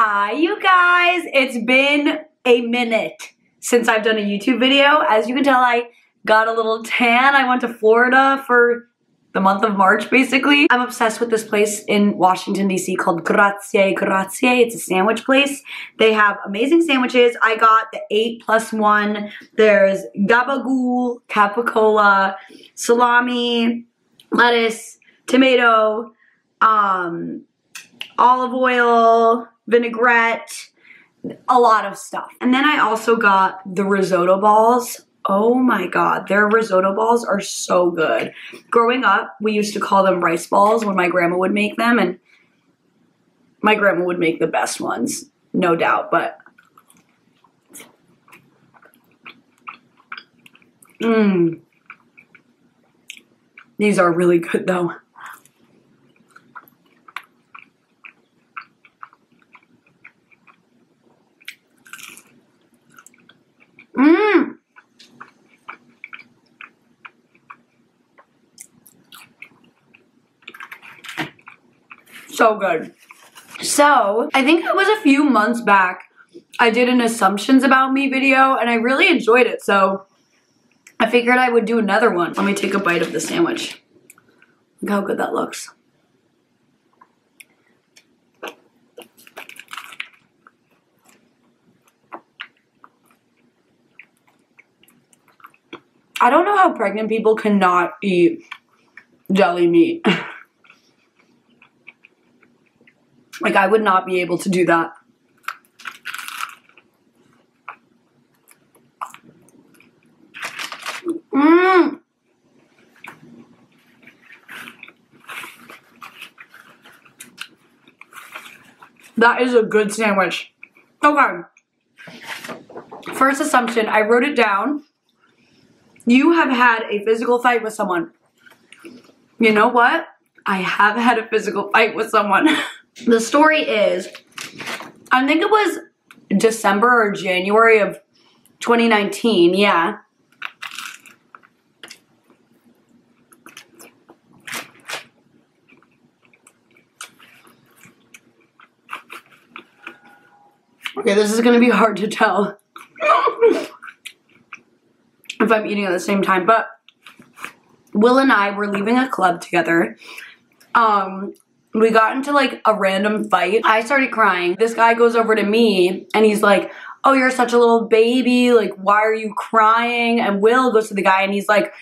Hi, you guys. It's been a minute since I've done a YouTube video. As you can tell, I got a little tan. I went to Florida for the month of March, basically. I'm obsessed with this place in Washington, D.C. called Grazie Grazie. It's a sandwich place. They have amazing sandwiches. I got the 8+1. There's gabagool, capicola, salami, lettuce, tomato, olive oil, vinaigrette, a lot of stuff. And then I also got the risotto balls. Oh my God, their risotto balls are so good. Growing up, we used to call them rice balls when my grandma would make them, and my grandma would make the best ones, no doubt, but these are really good though. So good. So, I think it was a few months back, I did an assumptions about me video and I really enjoyed it. So, I figured I would do another one. Let me take a bite of the sandwich. Look how good that looks. I don't know how pregnant people cannot eat deli meat. Like, I would not be able to do that. That is a good sandwich. Okay. First assumption, I wrote it down. You have had a physical fight with someone. You know what? I have had a physical fight with someone. The story is, I think it was December or January of 2019, yeah. Okay, this is gonna be hard to tell if I'm eating at the same time, but Will and I were leaving a club together. We got into like a random fight. I started crying. This guy goes over to me and he's like, "Oh, you're such a little baby. Like, why are you crying?" And Will goes to the guy and he's like,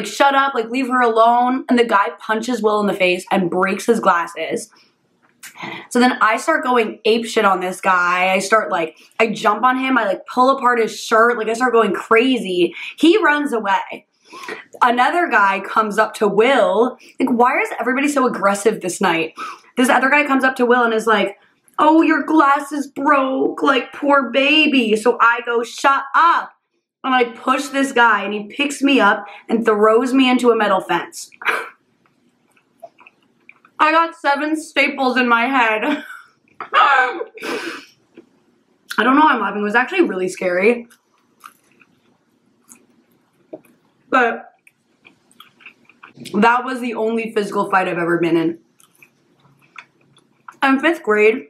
"Shut up, like leave her alone." And the guy punches Will in the face and breaks his glasses. So then I start going apeshit on this guy. I jump on him. I pull apart his shirt. I start going crazy. He runs away. Another guy comes up to Will. Why is everybody so aggressive this night? This other guy comes up to Will and is like, "Oh, your glasses broke, poor baby." So I go, "Shut up." And I push this guy and he picks me up and throws me into a metal fence. I got 7 staples in my head. I don't know why I'm laughing. It was actually really scary. But that was the only physical fight I've ever been in. In 5th grade,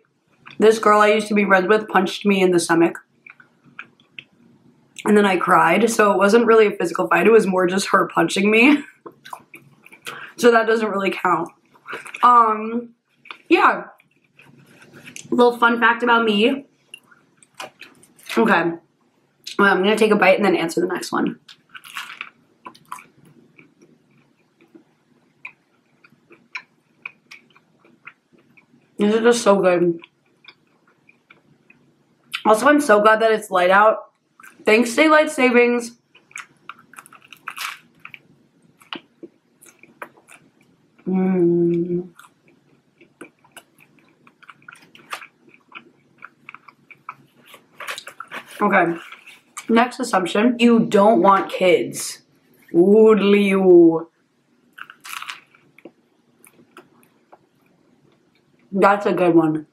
this girl I used to be friends with punched me in the stomach. And then I cried, so it wasn't really a physical fight. It was more just her punching me. So that doesn't really count. Yeah. Little fun fact about me. Okay. Well, I'm gonna take a bite and then answer the next one. This is just so good. Also, I'm so glad that it's light out. Thanks, daylight savings. Okay. Next assumption. You don't want kids. Woodly you. That's a good one.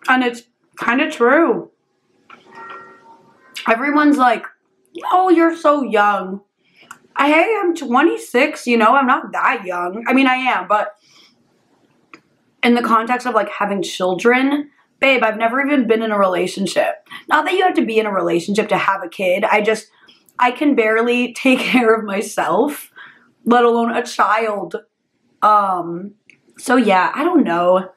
And it's kind of true. Everyone's like, "Oh, you're so young." Hey, I'm 26, you know, I'm not that young. I mean, I am, but in the context of like having children, babe, I've never even been in a relationship. Not that you have to be in a relationship to have a kid. I can barely take care of myself, let alone a child. So yeah, I don't know.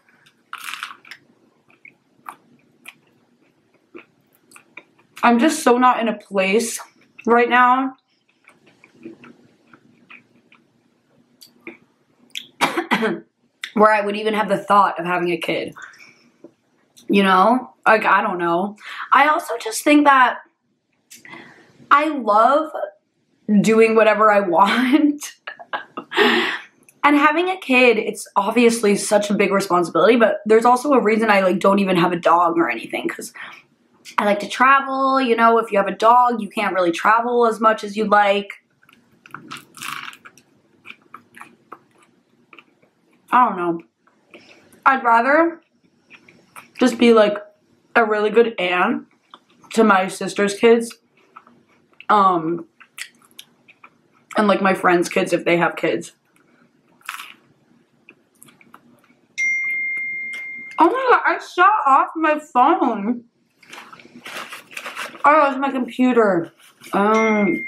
I'm just so not in a place right now where I would even have the thought of having a kid. You know? Like, I don't know. I also just think that I love doing whatever I want. And having a kid, it's obviously such a big responsibility, but there's also a reason I like don't even have a dog or anything, because I like to travel. You know, if you have a dog, you can't really travel as much as you'd like. I don't know. I'd rather just be like a really good aunt to my sister's kids. And like my friends' kids if they have kids. Oh my god, I shut off my phone. Oh, it's my computer. 1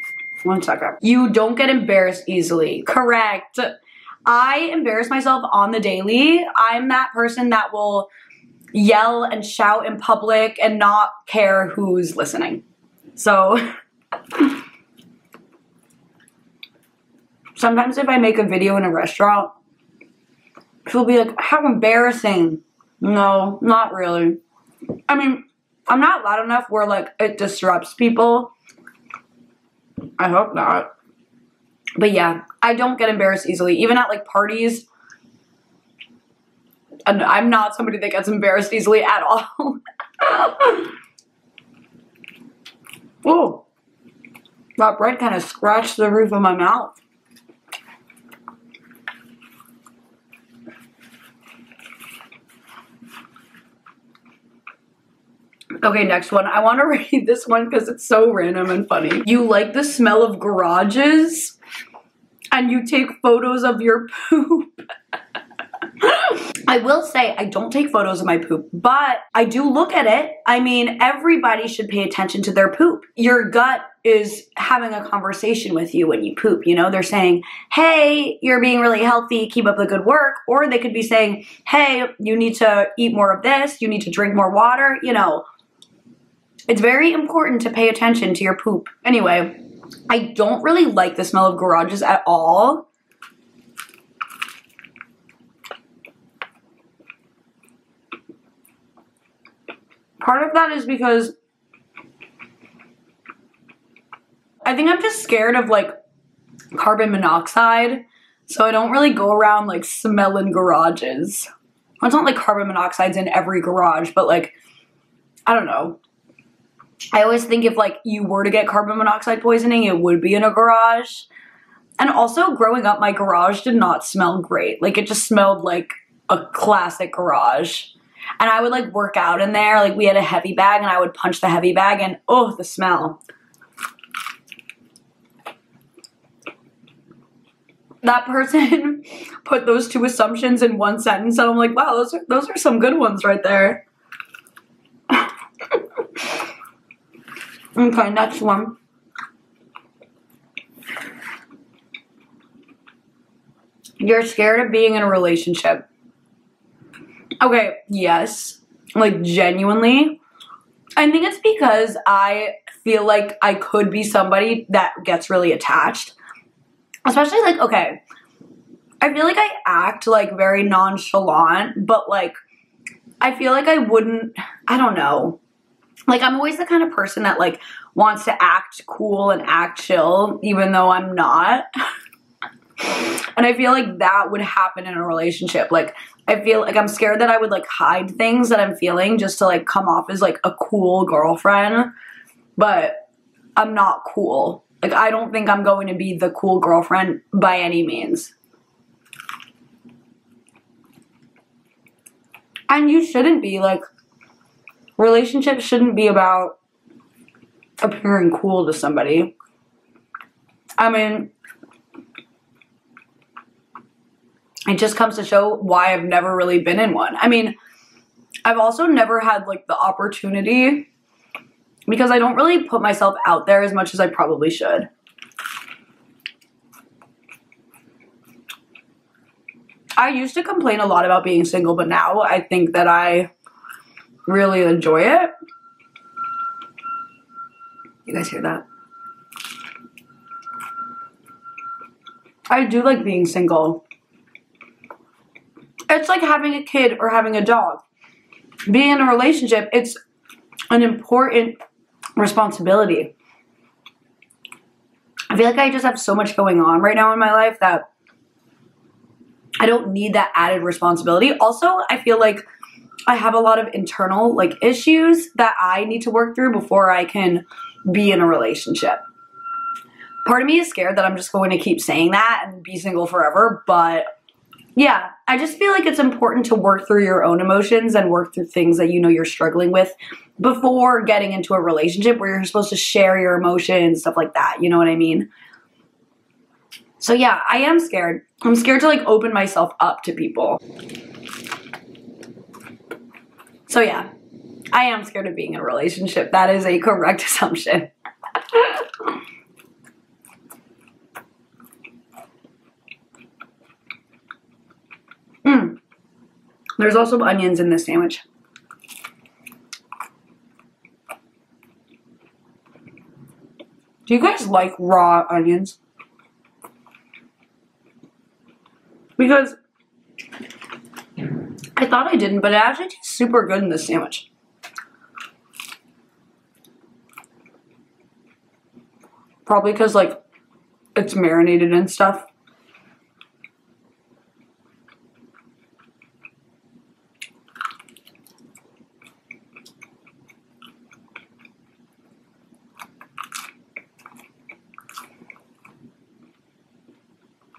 second. You don't get embarrassed easily. Correct. I embarrass myself on the daily. I'm that person that will yell and shout in public and not care who's listening. So sometimes if I make a video in a restaurant, people will be like, how embarrassing. No, not really. I mean, I'm not loud enough where like it disrupts people. I hope not. But yeah, I don't get embarrassed easily. Even at like parties, and I'm not somebody that gets embarrassed easily at all. Oh, that bread kind of scratched the roof of my mouth. Okay, next one. I want to read this one because it's so random and funny. You like the smell of garages and you take photos of your poop. I will say I don't take photos of my poop, but I do look at it. I mean, everybody should pay attention to their poop. Your gut is having a conversation with you when you poop, you know? They're saying, hey, you're being really healthy, keep up the good work. Or they could be saying, hey, you need to eat more of this, you need to drink more water, you know. It's very important to pay attention to your poop. Anyway, I don't really like the smell of garages at all. Part of that is because I think I'm just scared of like carbon monoxide. So I don't really go around like smelling garages. It's not like carbon monoxide's in every garage, but like, I don't know. I always think if like you were to get carbon monoxide poisoning, it would be in a garage. And also growing up, my garage did not smell great. Like it just smelled like a classic garage. And I would like work out in there. Like we had a heavy bag and I would punch the heavy bag and oh, the smell. That person put those two assumptions in one sentence and I'm like, wow, those are some good ones right there. Okay, next one. You're scared of being in a relationship. Okay, yes. Like, genuinely. I think it's because I feel like I could be somebody that gets really attached. Especially, like, okay, I feel like I act, like, very nonchalant, but, like, I feel like I wouldn't, I don't know. Like, I'm always the kind of person that, like, wants to act cool and act chill, even though I'm not. And I feel like that would happen in a relationship. Like, I feel like I'm scared that I would, like, hide things that I'm feeling just to, like, come off as, like, a cool girlfriend. But I'm not cool. Like, I don't think I'm going to be the cool girlfriend by any means. And you shouldn't be, like, relationships shouldn't be about appearing cool to somebody. I mean, it just comes to show why I've never really been in one. I mean, I've also never had like the opportunity because I don't really put myself out there as much as I probably should. I used to complain a lot about being single, but now I think that I really enjoy it. You guys hear that? I do like being single. It's like having a kid or having a dog. Being in a relationship, it's an important responsibility. I feel like I just have so much going on right now in my life that I don't need that added responsibility. Also, I feel like I have a lot of internal like issues that I need to work through before I can be in a relationship. Part of me is scared that I'm just going to keep saying that and be single forever, but yeah, I just feel like it's important to work through your own emotions and work through things that you know you're struggling with before getting into a relationship where you're supposed to share your emotions, stuff like that. You know what I mean? So yeah, I am scared. I'm scared to like open myself up to people. So yeah, I am scared of being in a relationship. That is a correct assumption. There's also onions in this sandwich. Do you guys like raw onions? Because I thought I didn't, but it actually tastes super good in this sandwich. Probably because like it's marinated and stuff.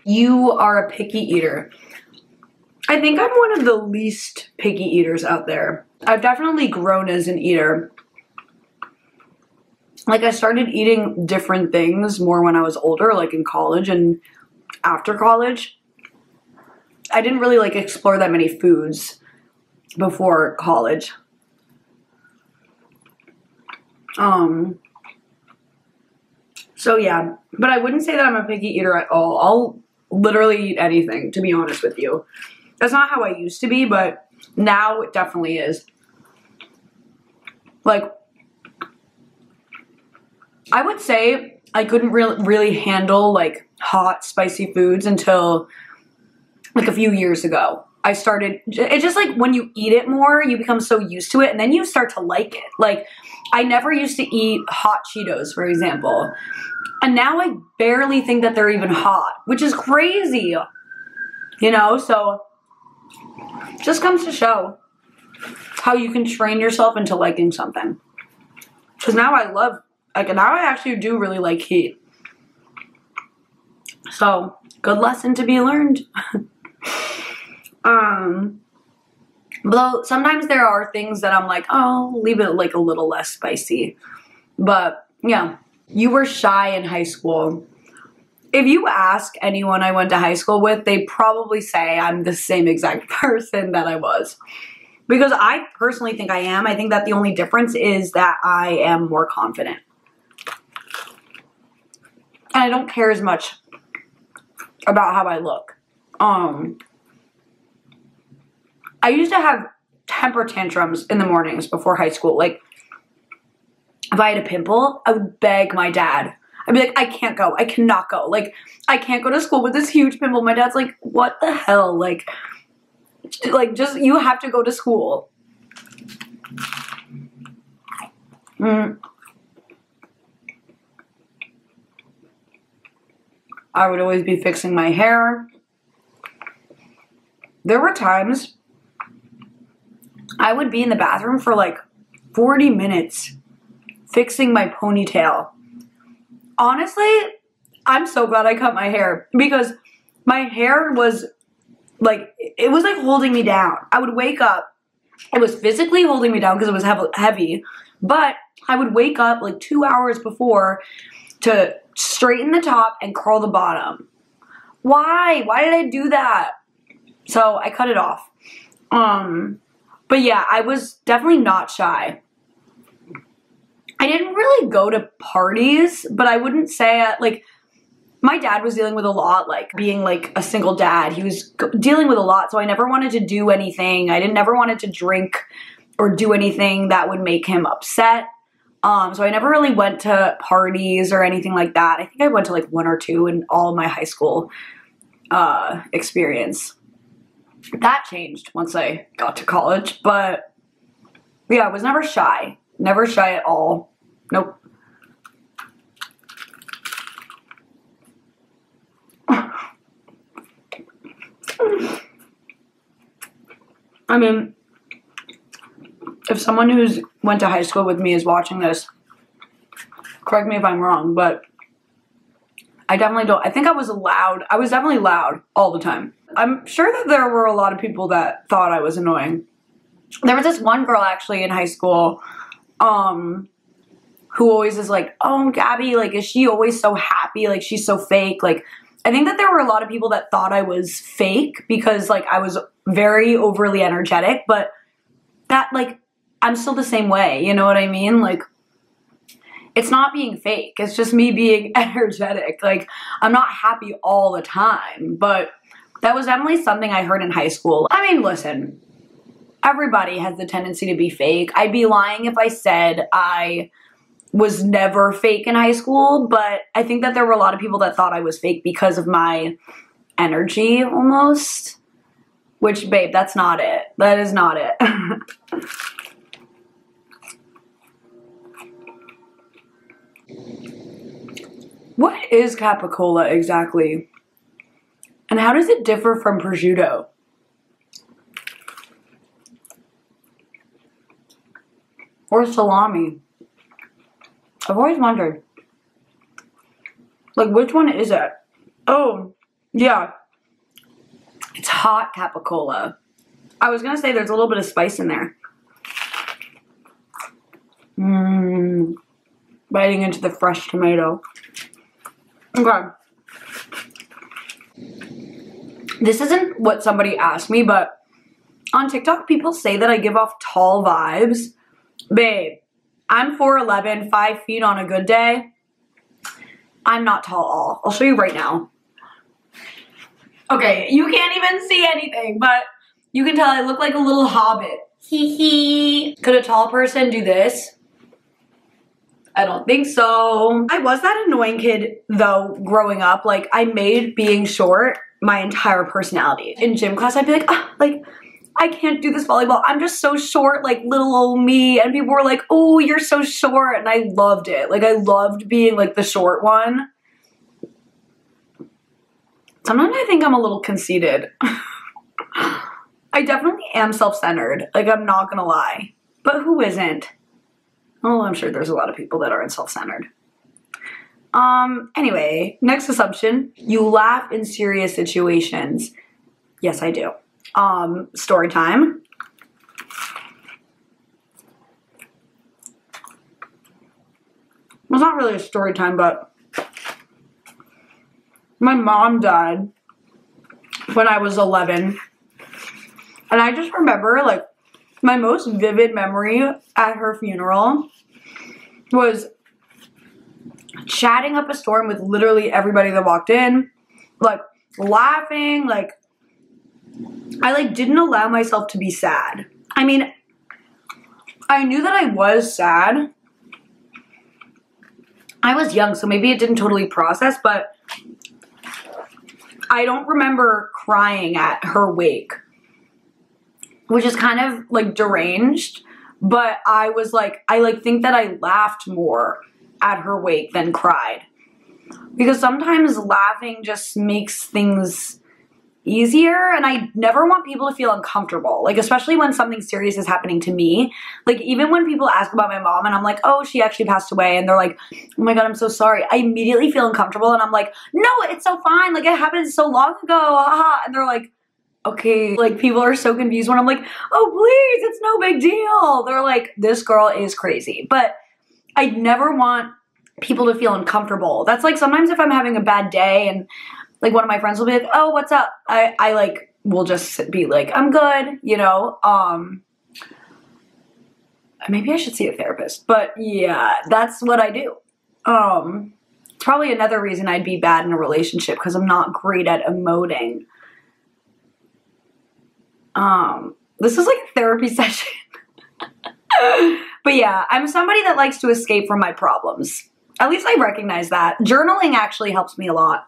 You are a picky eater. I think I'm one of the least picky eaters out there. I've definitely grown as an eater. Like I started eating different things more when I was older, like in college and after college. I didn't really like explore that many foods before college. So yeah, but I wouldn't say that I'm a picky eater at all. I'll literally eat anything, to be honest with you. That's not how I used to be, but now it definitely is. Like, I would say I couldn't really handle like hot, spicy foods until like a few years ago. I started, it's just like when you eat it more, you become so used to it and then you start to like it. Like, I never used to eat hot Cheetos, for example. And now I barely think that they're even hot, which is crazy. You know, so just comes to show how you can train yourself into liking something. Because now I love, like now I actually do really like heat. So, good lesson to be learned. Though sometimes there are things that I'm like, oh, leave it like a little less spicy. But yeah, you were shy in high school. If you ask anyone I went to high school with, they probably say I'm the same exact person that I was. Because I personally think I am. I think that the only difference is that I am more confident. And I don't care as much about how I look. I used to have temper tantrums in the mornings before high school. Like, if I had a pimple, I would beg my dad. I'd be like, I can't go. I cannot go. Like, I can't go to school with this huge pimple. My dad's like, what the hell? Like just, you have to go to school. I would always be fixing my hair. There were times I would be in the bathroom for like 40 minutes fixing my ponytail. Honestly, I'm so glad I cut my hair because my hair was like, it was like holding me down. I would wake up, it was physically holding me down because it was heavy, but I would wake up like 2 hours before to straighten the top and curl the bottom. Why? Why did I do that? So I cut it off. But yeah, I was definitely not shy. I didn't really go to parties, but I wouldn't say, like, my dad was dealing with a lot, like, being, like, a single dad. He was dealing with a lot, so I never wanted to do anything. I never wanted to drink or do anything that would make him upset. So I never really went to parties or anything like that. I think I went to, like, 1 or 2 in all of my high school experience. That changed once I got to college, but yeah, I was never shy. Never shy at all. Nope. I mean, if someone who's went to high school with me is watching this, correct me if I'm wrong, but I definitely don't. I think I was loud. I was definitely loud all the time. I'm sure that there were a lot of people that thought I was annoying. There was this one girl actually in high school who always is like, oh, Gabby, like, is she always so happy? Like, she's so fake. Like, I think that there were a lot of people that thought I was fake because, like, I was very overly energetic, but that, like, I'm still the same way. You know what I mean? Like, it's not being fake. It's just me being energetic. Like, I'm not happy all the time, but that was definitely something I heard in high school. I mean, listen, everybody has the tendency to be fake. I'd be lying if I said I was never fake in high school, but I think that there were a lot of people that thought I was fake because of my energy almost, which, babe, that's not it. That is not it. What is capicola exactly? And how does it differ from prosciutto? Or salami? I've always wondered. Like, which one is it? Oh, yeah. It's hot capicola. I was gonna say there's a little bit of spice in there. Biting into the fresh tomato. Okay. This isn't what somebody asked me, but on TikTok, people say that I give off tall vibes. Babe, I'm 4'11", 5 feet on a good day. I'm not tall. I'll show you right now. Okay, you can't even see anything, but you can tell I look like a little hobbit. Hee hee. Could a tall person do this? I don't think so. I was that annoying kid, though, growing up. Like, I made being short my entire personality. In gym class, I'd be like, I can't do this volleyball. I'm just so short, like little old me. And people were like, oh, you're so short. And I loved it. Like, I loved being like the short one. Sometimes I think I'm a little conceited. I definitely am self-centered. Like, I'm not gonna lie. But who isn't? Oh, I'm sure there's a lot of people that aren't self-centered. Anyway, next assumption. You laugh in serious situations. Yes, I do. Story time. Well, it's not really a story time, but my mom died when I was 11. And I just remember, like, my most vivid memory at her funeral was chatting up a storm with literally everybody that walked in, like, laughing, like, I, like, didn't allow myself to be sad. I mean, I knew that I was sad. I was young, so maybe it didn't totally process, but I don't remember crying at her wake, which is kind of, like, deranged, but I was, like, I think that I laughed more at her wake than cried. Because sometimes laughing just makes things easier, and I never want people to feel uncomfortable, like, especially when something serious is happening to me. Like, even when people ask about my mom and I'm like, oh, she actually passed away, and they're like, oh my god, I'm so sorry, I immediately feel uncomfortable, and I'm like, no, it's so fine, like, it happened so long ago, haha. And they're like, okay, like, people are so confused when I'm like, oh, please, it's no big deal. They're like, this girl is crazy. But I never want people to feel uncomfortable. That's like sometimes if I'm having a bad day and like one of my friends will be like, oh, what's up? I like will just be like, I'm good, you know? Maybe I should see a therapist, but yeah, that's what I do. It's probably another reason I'd be bad in a relationship because I'm not great at emoting. This is like a therapy session. But yeah, I'm somebody that likes to escape from my problems. At least I recognize that. Journaling actually helps me a lot.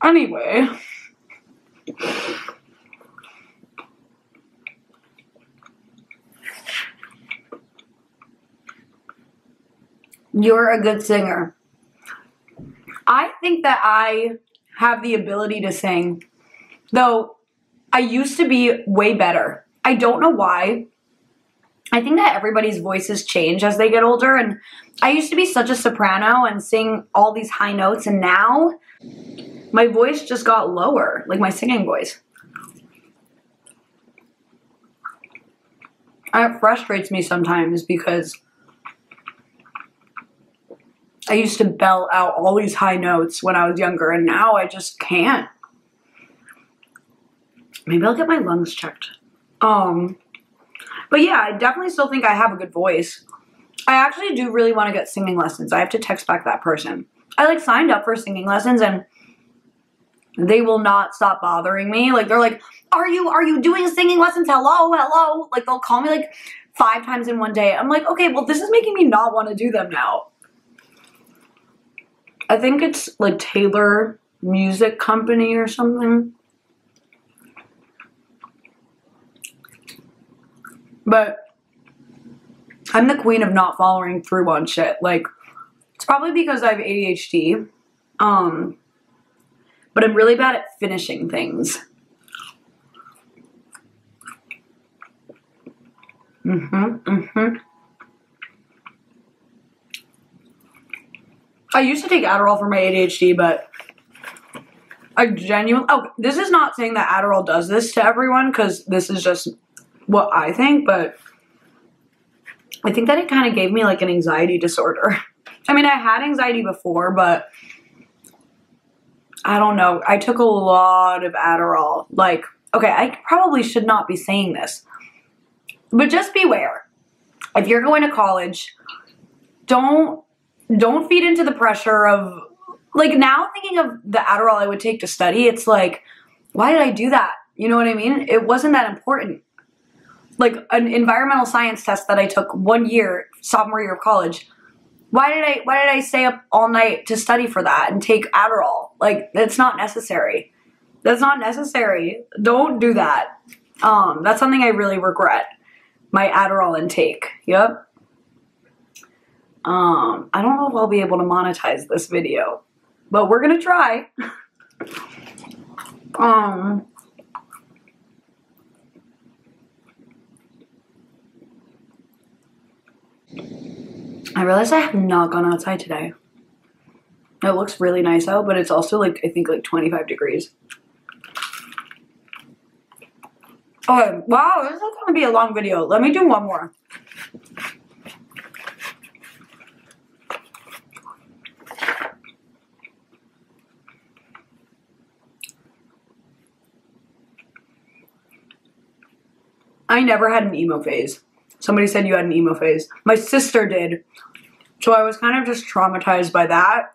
Anyway. You're a good singer. I think that I have the ability to sing, though I used to be way better. I don't know why. I think that everybody's voices change as they get older, and I used to be such a soprano and sing all these high notes, and now my voice just got lower, like my singing voice. And it frustrates me sometimes because I used to belt out all these high notes when I was younger, and now I just can't. Maybe I'll get my lungs checked. But yeah, I definitely still think I have a good voice. I actually do really want to get singing lessons. I have to text back that person. I like signed up for singing lessons and they will not stop bothering me. Like they're like, are you doing singing lessons? Hello, hello. Like they'll call me like 5 times in one day. I'm like, okay, well this is making me not want to do them now. I think it's like Taylor Music Company or something. But I'm the queen of not following through on shit. Like, it's probably because I have ADHD. But I'm really bad at finishing things. I used to take Adderall for my ADHD, but I genuinely... Oh, this is not saying that Adderall does this to everyone, because this is just what I think, but I think that it kind of gave me like an anxiety disorder. I mean, I had anxiety before, but I don't know. I took a lot of Adderall. Like, okay, I probably should not be saying this, but just beware. If you're going to college, don't feed into the pressure of, like, now thinking of the Adderall I would take to study, it's like, why did I do that? You know what I mean? It wasn't that important. Like an environmental science test that I took 1 year, sophomore year of college. Why did I stay up all night to study for that and take Adderall? Like, that's not necessary. That's not necessary. Don't do that. That's something I really regret. My Adderall intake. Yep. I don't know if I'll be able to monetize this video, but we're gonna try. I realized I have not gone outside today. It looks really nice out, but it's also like, I think like 25 degrees. Okay, wow, this is gonna be a long video. Let me do one more. I never had an emo phase. Somebody said you had an emo phase. My sister did. So I was kind of just traumatized by that.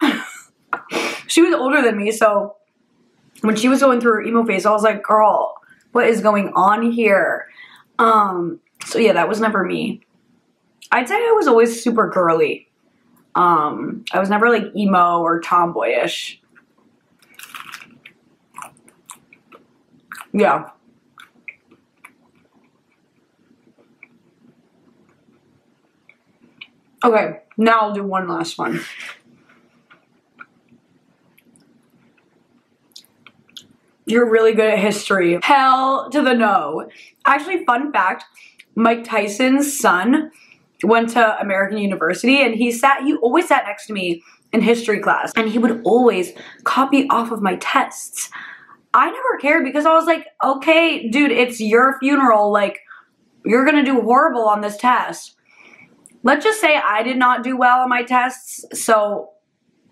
She was older than me, so when she was going through her emo phase, I was like, girl, what is going on here? So yeah, that was never me. I'd say I was always super girly. I was never like emo or tomboyish. Yeah. Okay, now I'll do one last one. You're really good at history. Hell to the no. Actually, fun fact, Mike Tyson's son went to American University and he always sat next to me in history class and he would always copy off of my tests. I never cared because I was like, okay, dude, it's your funeral. Like, you're gonna do horrible on this test. Let's just say I did not do well on my tests, so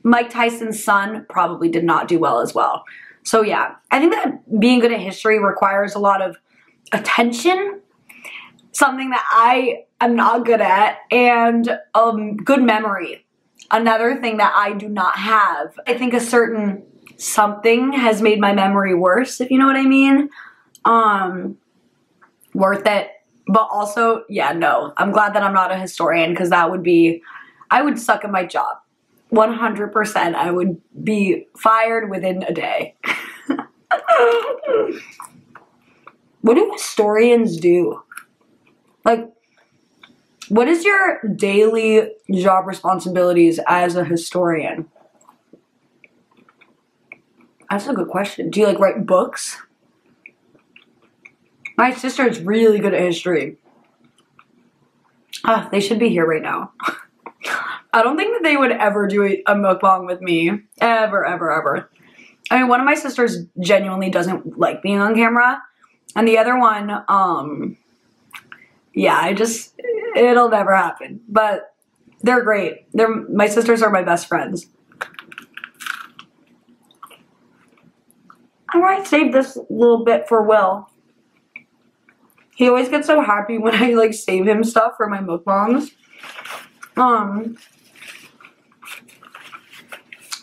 Mike Tyson's son probably did not do well as well. So yeah, I think that being good at history requires a lot of attention, something that I am not good at, and good memory, another thing that I do not have. I think a certain something has made my memory worse, if you know what I mean. Worth it. But also, yeah, no, I'm glad that I'm not a historian, because that would be, I would suck at my job. 100%, I would be fired within a day. What do historians do? Like, what is your daily job responsibilities as a historian? That's a good question. Do you like write books? My sister is really good at history. They should be here right now. I don't think that they would ever do a mukbang with me. Ever, ever, ever. I mean, one of my sisters genuinely doesn't like being on camera. And the other one, yeah, it'll never happen. But they're great. My sisters are my best friends. I might save this little bit for Will. He always gets so happy when I like save him stuff for my mukbangs.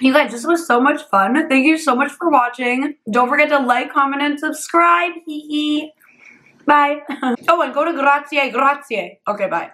You guys, this was so much fun. Thank you so much for watching. Don't forget to like, comment, and subscribe. Hee hee. Bye. Oh, and go to Grazie Grazie. Okay, bye.